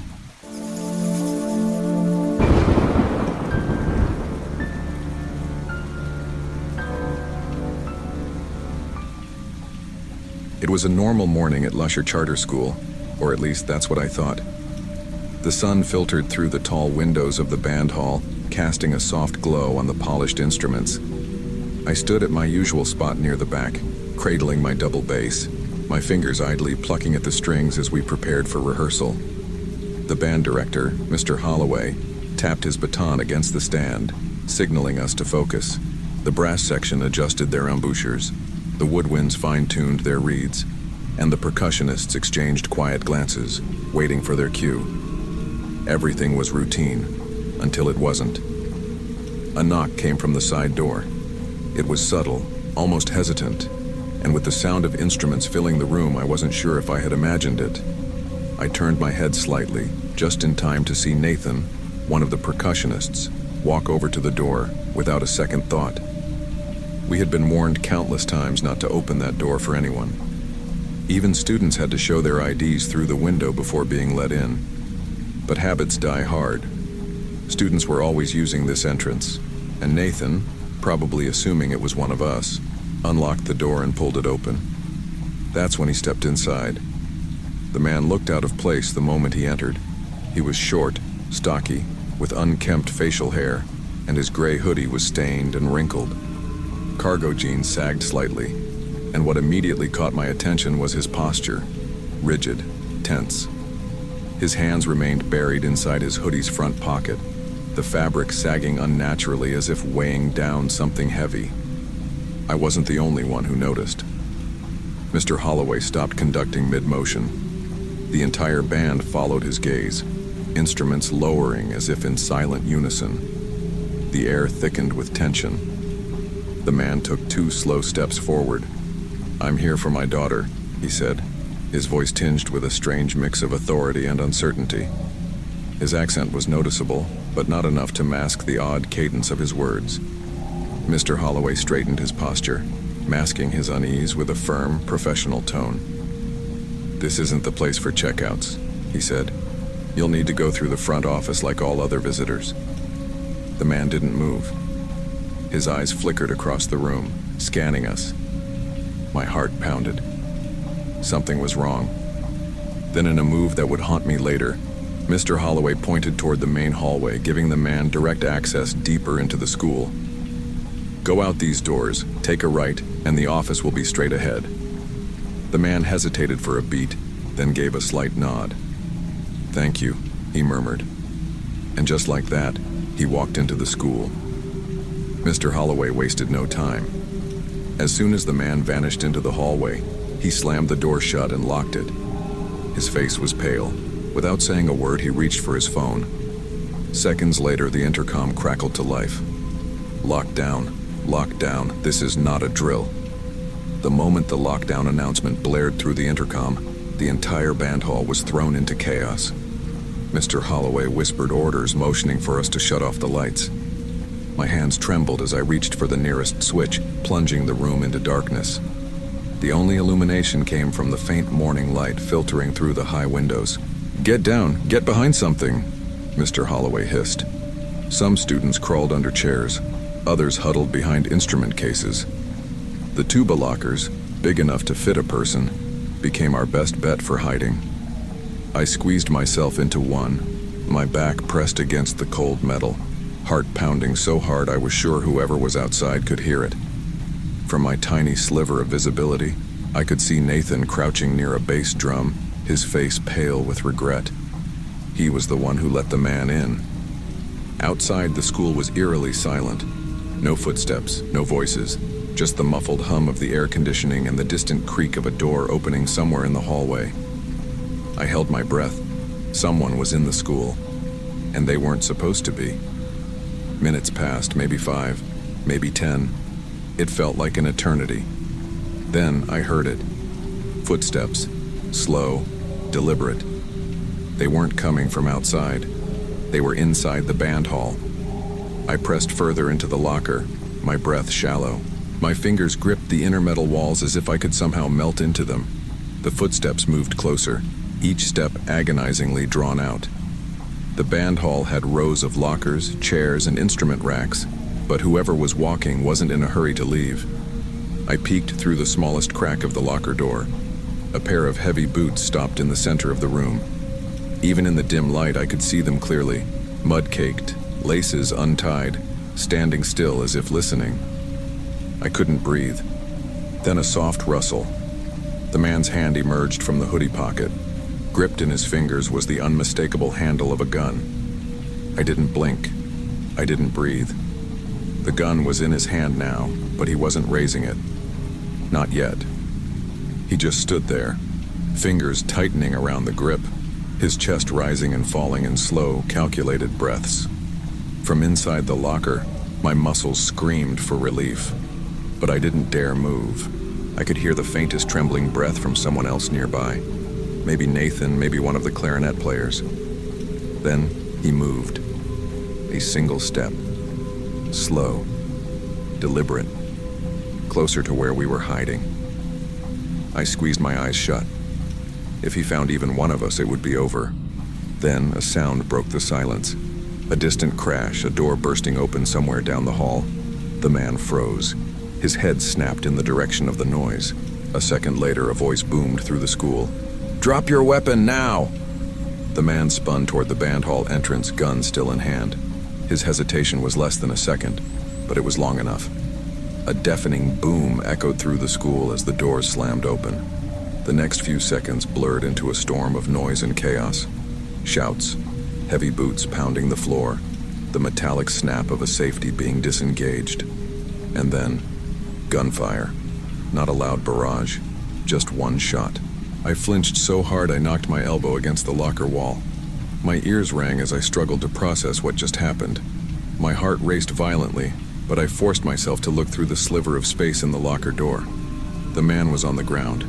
Speaker 1: It was a normal morning at Lusher Charter School, or at least that's what I thought. The sun filtered through the tall windows of the band hall, casting a soft glow on the polished instruments. I stood at my usual spot near the back, cradling my double bass, my fingers idly plucking at the strings as we prepared for rehearsal. The band director, Mr. Holloway, tapped his baton against the stand, signaling us to focus. The brass section adjusted their embouchures, the woodwinds fine-tuned their reeds, and the percussionists exchanged quiet glances, waiting for their cue. Everything was routine, until it wasn't. A knock came from the side door. It was subtle, almost hesitant, and with the sound of instruments filling the room, I wasn't sure if I had imagined it. I turned my head slightly, just in time to see Nathan, one of the percussionists, walk over to the door without a second thought. We had been warned countless times not to open that door for anyone. Even students had to show their IDs through the window before being let in. But habits die hard. Students were always using this entrance, and Nathan, probably assuming it was one of us, unlocked the door and pulled it open. That's when he stepped inside. The man looked out of place the moment he entered. He was short, stocky, with unkempt facial hair, and his gray hoodie was stained and wrinkled. Cargo jeans sagged slightly, and what immediately caught my attention was his posture, rigid, tense. His hands remained buried inside his hoodie's front pocket, the fabric sagging unnaturally as if weighing down something heavy. I wasn't the only one who noticed. Mr. Holloway stopped conducting mid-motion. The entire band followed his gaze, instruments lowering as if in silent unison. The air thickened with tension. The man took 2 slow steps forward. "I'm here for my daughter," he said, his voice tinged with a strange mix of authority and uncertainty. His accent was noticeable, but not enough to mask the odd cadence of his words. Mr. Holloway straightened his posture, masking his unease with a firm, professional tone. "This isn't the place for checkouts," he said. "You'll need to go through the front office like all other visitors." The man didn't move. His eyes flickered across the room, scanning us. My heart pounded. Something was wrong. Then, in a move that would haunt me later, Mr. Holloway pointed toward the main hallway, giving the man direct access deeper into the school. "Go out these doors, take a right, and the office will be straight ahead." The man hesitated for a beat, then gave a slight nod. "Thank you," he murmured. And just like that, he walked into the school. Mr. Holloway wasted no time. As soon as the man vanished into the hallway, he slammed the door shut and locked it. His face was pale. Without saying a word, he reached for his phone. Seconds later, the intercom crackled to life. "Lockdown, lockdown, this is not a drill." The moment the lockdown announcement blared through the intercom, the entire band hall was thrown into chaos. Mr. Holloway whispered orders, motioning for us to shut off the lights. My hands trembled as I reached for the nearest switch, plunging the room into darkness. The only illumination came from the faint morning light filtering through the high windows. "Get down, get behind something," Mr. Holloway hissed. Some students crawled under chairs, others huddled behind instrument cases. The tuba lockers, big enough to fit a person, became our best bet for hiding. I squeezed myself into one, my back pressed against the cold metal, heart pounding so hard I was sure whoever was outside could hear it. From my tiny sliver of visibility, I could see Nathan crouching near a bass drum, his face pale with regret. He was the one who let the man in. Outside, the school was eerily silent. No footsteps, no voices, just the muffled hum of the air conditioning and the distant creak of a door opening somewhere in the hallway. I held my breath. Someone was in the school, and they weren't supposed to be. Minutes passed, maybe 5, maybe 10. It felt like an eternity. Then I heard it. Footsteps, slow, deliberate. They weren't coming from outside. They were inside the band hall. I pressed further into the locker, my breath shallow. My fingers gripped the inner metal walls as if I could somehow melt into them. The footsteps moved closer, each step agonizingly drawn out. The band hall had rows of lockers, chairs, and instrument racks, but whoever was walking wasn't in a hurry to leave. I peeked through the smallest crack of the locker door. A pair of heavy boots stopped in the center of the room. Even in the dim light, I could see them clearly, mud-caked, laces untied, standing still as if listening. I couldn't breathe. Then a soft rustle. The man's hand emerged from the hoodie pocket. Gripped in his fingers was the unmistakable handle of a gun. I didn't blink. I didn't breathe. The gun was in his hand now, but he wasn't raising it. Not yet. He just stood there, fingers tightening around the grip, his chest rising and falling in slow, calculated breaths. From inside the locker, my muscles screamed for relief, but I didn't dare move. I could hear the faintest trembling breath from someone else nearby. Maybe Nathan, maybe one of the clarinet players. Then he moved. A single step. Slow. Deliberate. Closer to where we were hiding. I squeezed my eyes shut. If he found even one of us, it would be over. Then a sound broke the silence. A distant crash, a door bursting open somewhere down the hall. The man froze. His head snapped in the direction of the noise. A second later, a voice boomed through the school. "Drop your weapon now!" The man spun toward the band hall entrance, gun still in hand. His hesitation was less than a second, but it was long enough. A deafening boom echoed through the school as the doors slammed open. The next few seconds blurred into a storm of noise and chaos. Shouts, heavy boots pounding the floor, the metallic snap of a safety being disengaged. And then, gunfire. Not a loud barrage, just one shot. I flinched so hard I knocked my elbow against the locker wall. My ears rang as I struggled to process what just happened. My heart raced violently, but I forced myself to look through the sliver of space in the locker door. The man was on the ground.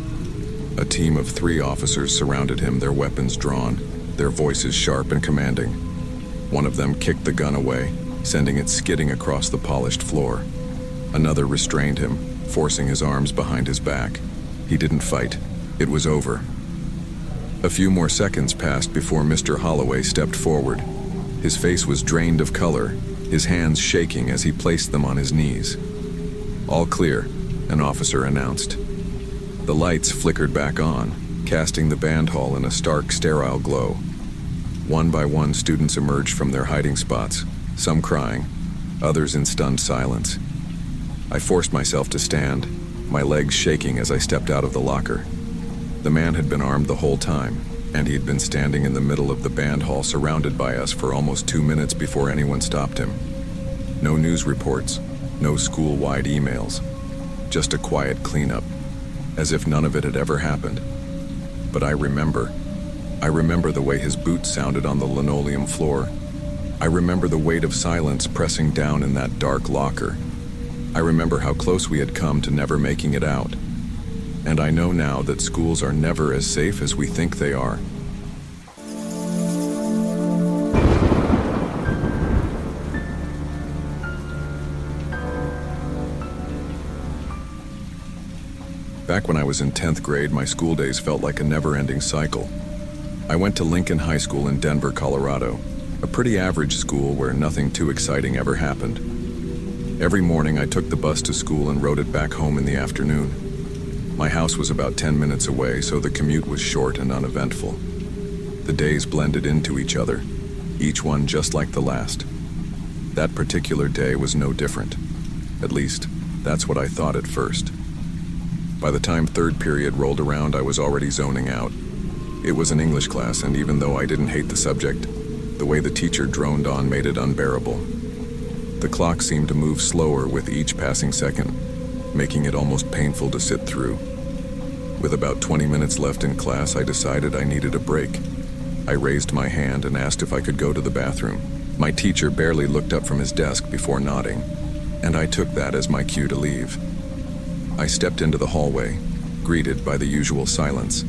Speaker 1: A team of 3 officers surrounded him, their weapons drawn, their voices sharp and commanding. One of them kicked the gun away, sending it skidding across the polished floor. Another restrained him, forcing his arms behind his back. He didn't fight. It was over. A few more seconds passed before Mr. Holloway stepped forward. His face was drained of color, his hands shaking as he placed them on his knees. "All clear," an officer announced. The lights flickered back on, casting the band hall in a stark, sterile glow. One by one, students emerged from their hiding spots, some crying, others in stunned silence. I forced myself to stand, my legs shaking as I stepped out of the locker. The man had been armed the whole time, and he had been standing in the middle of the band hall surrounded by us for almost 2 minutes before anyone stopped him. No news reports, no school-wide emails, just a quiet cleanup, as if none of it had ever happened. But I remember the way his boots sounded on the linoleum floor. I remember the weight of silence pressing down in that dark locker. I remember how close we had come to never making it out. And I know now that schools are never as safe as we think they are. Back when I was in 10th grade, my school days felt like a never-ending cycle. I went to Lincoln High School in Denver, Colorado, a pretty average school where nothing too exciting ever happened. Every morning I took the bus to school and rode it back home in the afternoon. My house was about 10 minutes away, so the commute was short and uneventful. The days blended into each other, each one just like the last. That particular day was no different. At least, that's what I thought at first. By the time third period rolled around, I was already zoning out. It was an English class, and even though I didn't hate the subject, the way the teacher droned on made it unbearable. The clock seemed to move slower with each passing second, making it almost painful to sit through. With about 20 minutes left in class, I decided I needed a break. I raised my hand and asked if I could go to the bathroom. My teacher barely looked up from his desk before nodding, and I took that as my cue to leave. I stepped into the hallway, greeted by the usual silence.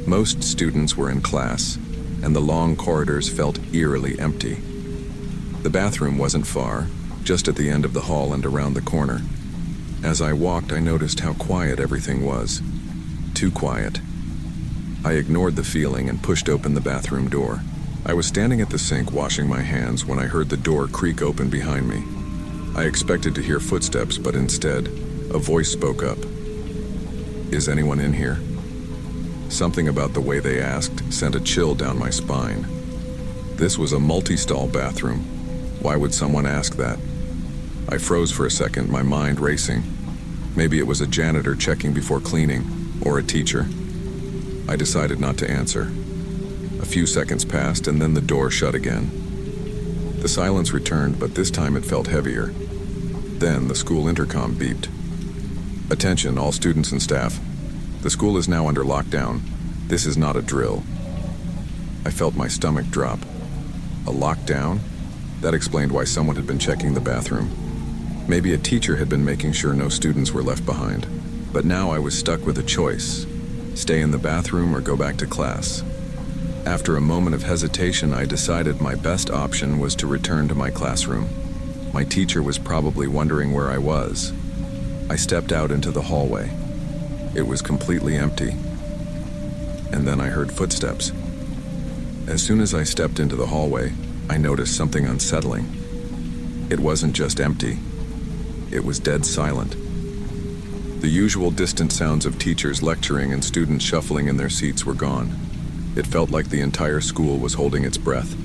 Speaker 1: Most students were in class, and the long corridors felt eerily empty. The bathroom wasn't far, just at the end of the hall and around the corner. As I walked, I noticed how quiet everything was. Too quiet. I ignored the feeling and pushed open the bathroom door. I was standing at the sink washing my hands when I heard the door creak open behind me. I expected to hear footsteps, but instead, a voice spoke up. "Is anyone in here?" Something about the way they asked sent a chill down my spine. This was a multi-stall bathroom. Why would someone ask that? I froze for a second, my mind racing. Maybe it was a janitor checking before cleaning, or a teacher. I decided not to answer. A few seconds passed, and then the door shut again. The silence returned, but this time it felt heavier. Then the school intercom beeped. "Attention, all students and staff. The school is now under lockdown. This is not a drill." I felt my stomach drop. A lockdown? That explained why someone had been checking the bathroom. Maybe a teacher had been making sure no students were left behind. But now I was stuck with a choice: stay in the bathroom or go back to class. After a moment of hesitation, I decided my best option was to return to my classroom. My teacher was probably wondering where I was. I stepped out into the hallway. It was completely empty. And then I heard footsteps. As soon as I stepped into the hallway, I noticed something unsettling. It wasn't just empty. It was dead silent. The usual distant sounds of teachers lecturing and students shuffling in their seats were gone. It felt like the entire school was holding its breath.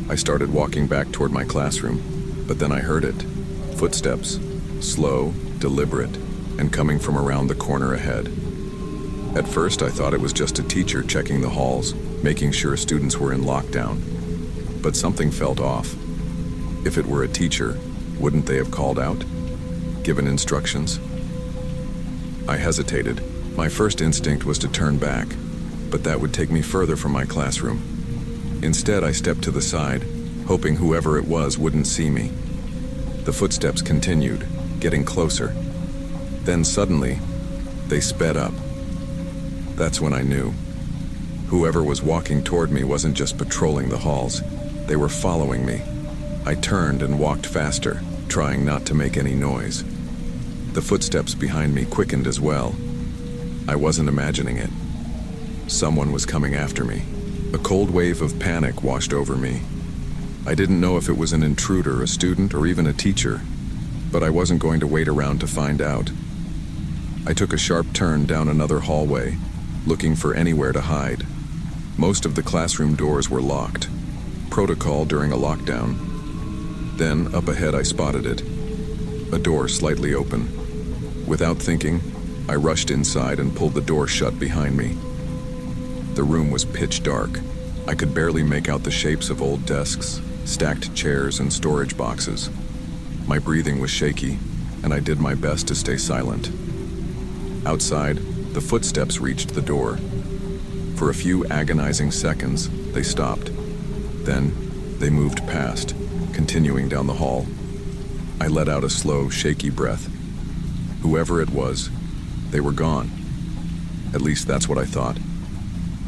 Speaker 1: I started walking back toward my classroom, but then I heard it. Footsteps, slow, deliberate, and coming from around the corner ahead. At first, I thought it was just a teacher checking the halls, making sure students were in lockdown. But something felt off. If it were a teacher, wouldn't they have called out? Given instructions? I hesitated. My first instinct was to turn back, but that would take me further from my classroom. Instead, I stepped to the side, hoping whoever it was wouldn't see me. The footsteps continued, getting closer. Then suddenly, they sped up. That's when I knew. Whoever was walking toward me wasn't just patrolling the halls. They were following me. I turned and walked faster, trying not to make any noise. The footsteps behind me quickened as well. I wasn't imagining it. Someone was coming after me. A cold wave of panic washed over me. I didn't know if it was an intruder, a student, or even a teacher, but I wasn't going to wait around to find out. I took a sharp turn down another hallway, looking for anywhere to hide. Most of the classroom doors were locked. Protocol during a lockdown. Then, up ahead, I spotted it. A door slightly open. Without thinking, I rushed inside and pulled the door shut behind me. The room was pitch dark. I could barely make out the shapes of old desks, stacked chairs, and storage boxes. My breathing was shaky, and I did my best to stay silent. Outside, the footsteps reached the door. For a few agonizing seconds, they stopped. Then, they moved past, continuing down the hall. I let out a slow, shaky breath. Whoever it was, they were gone. At least that's what I thought.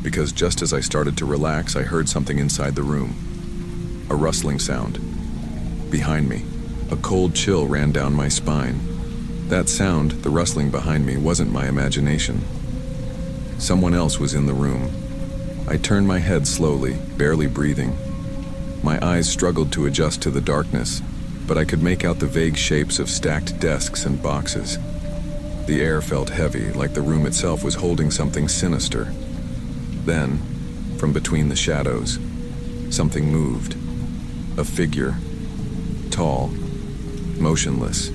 Speaker 1: Because just as I started to relax, I heard something inside the room. A rustling sound. Behind me, a cold chill ran down my spine. That sound, the rustling behind me, wasn't my imagination. Someone else was in the room. I turned my head slowly, barely breathing. My eyes struggled to adjust to the darkness, but I could make out the vague shapes of stacked desks and boxes. The air felt heavy, like the room itself was holding something sinister. Then, from between the shadows, something moved. A figure. Tall. Motionless.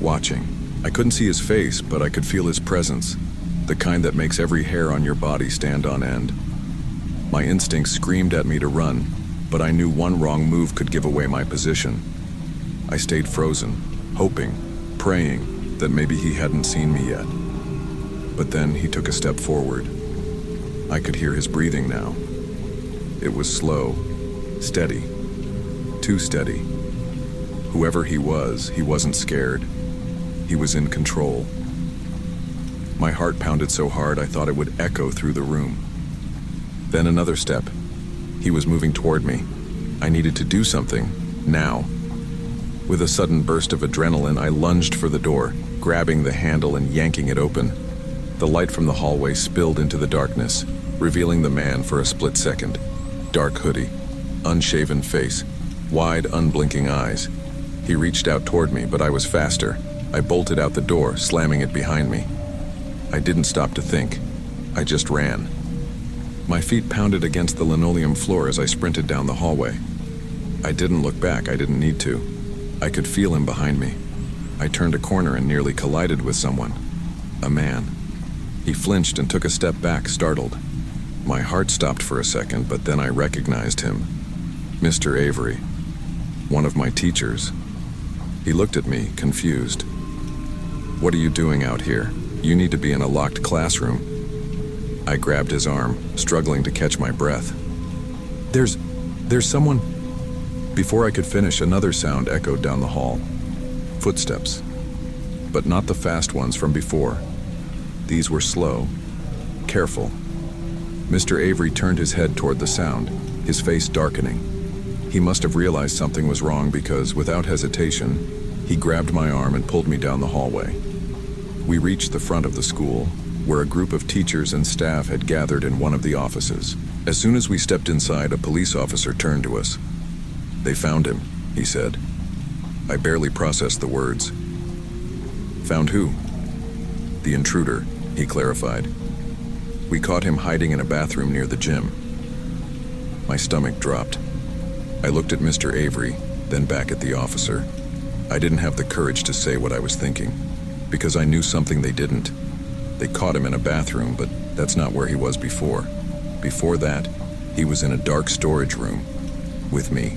Speaker 1: Watching. I couldn't see his face, but I could feel his presence. The kind that makes every hair on your body stand on end. My instincts screamed at me to run, but I knew one wrong move could give away my position. I stayed frozen, hoping, praying that maybe he hadn't seen me yet. But then he took a step forward. I could hear his breathing now. It was slow, steady, too steady. Whoever he wasn't scared. He was in control. My heart pounded so hard I thought it would echo through the room. Then another step. He was moving toward me. I needed to do something, now. With a sudden burst of adrenaline, I lunged for the door, grabbing the handle and yanking it open. The light from the hallway spilled into the darkness, revealing the man for a split second. Dark hoodie, unshaven face, wide, unblinking eyes. He reached out toward me, but I was faster. I bolted out the door, slamming it behind me. I didn't stop to think. I just ran. My feet pounded against the linoleum floor as I sprinted down the hallway. I didn't look back, I didn't need to. I could feel him behind me. I turned a corner and nearly collided with someone. A man. He flinched and took a step back, startled. My heart stopped for a second, but then I recognized him. Mr. Avery. One of my teachers. He looked at me, confused. "What are you doing out here? You need to be in a locked classroom." I grabbed his arm, struggling to catch my breath. There's someone..." Before I could finish, another sound echoed down the hall. Footsteps. But not the fast ones from before. These were slow, careful. Mr. Avery turned his head toward the sound, his face darkening. He must have realized something was wrong because, without hesitation, he grabbed my arm and pulled me down the hallway. We reached the front of the school, where a group of teachers and staff had gathered in one of the offices. As soon as we stepped inside, a police officer turned to us. "They found him," he said. I barely processed the words. "Found who?" "The intruder," he clarified. "We caught him hiding in a bathroom near the gym." My stomach dropped. I looked at Mr. Avery, then back at the officer. I didn't have the courage to say what I was thinking, because I knew something they didn't. They caught him in a bathroom, but that's not where he was before. Before that, he was in a dark storage room, with me.